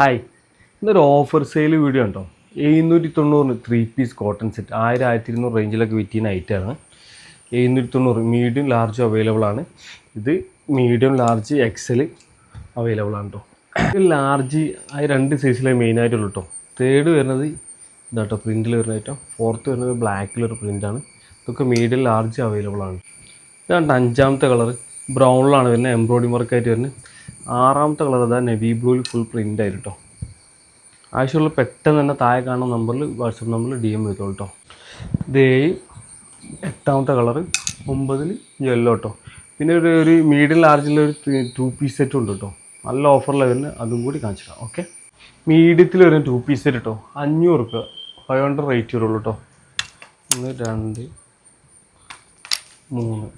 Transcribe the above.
Hi, ഇന്നൊരു offer sale video ഉണ്ടോ? 790 3 piece cotton set 1000-1200 റേഞ്ചിലൊക്കെ വിറ്റിയുന്ന ഐറ്റമാണ്. 790 മീഡിയം ലാർജ് അവൈലബിൾ ആണ്. ഇത് മീഡിയം ലാർജ് എക്സൽ അവൈലബിൾ ആണ് കേട്ടോ. ലാർജ് ആ രണ്ട് സൈസിലെ മെയിനായിട്ടുള്ളൂ കേട്ടോ. തേർഡ് വരുന്നത് ഇതാട്ടോ പ്രിൻറ്റിൽ വരുന്ന ഐറ്റം. ഫോർത്ത് വരുന്നത് ബ്ലാക്കിലൊരു പ്രിൻ്റാണ്. ഇതൊക്കെ മീഡിയം ലാർജ് അവൈലബിൾ ആണ്. ഇതാണ് അഞ്ചാമത്തെ കളർ, ബ്രൗണിലാണ് വരുന്നത്, എംബ്രോയിഡറി വർക്കായിട്ട് വരുന്നത്. ആറാമത്തെ കളർ അതാ നെവി ബ്ലൂവിൽ ഫുൾ പ്രിൻ്റ് ആയിട്ട് കേട്ടോ. ആവശ്യമുള്ള പെട്ടെന്ന് തന്നെ താഴെ കാണുന്ന നമ്പറിൽ വാട്സപ്പ് നമ്പറിൽ DM ചെയ്തോളൂ കേട്ടോ. ഇത് എട്ടാമത്തെ കളറ്, 9 യെല്ലോ കേട്ടോ. പിന്നെ ഒരു മീഡിയം ലാർജിലൊരു 2 പീസ് സെറ്റും ഉണ്ട് കേട്ടോ. നല്ല ഓഫറിലാണ് വരുന്നത്, അതും കൂടി കാണിച്ചിടാം. ഓക്കെ, മീഡിയത്തിൽ വരുന്ന 2 പീസ് സെറ്റ് കേട്ടോ. 500 രൂപ, 500 റേറ്റ് വരുള്ളൂ കേട്ടോ. 1 2 3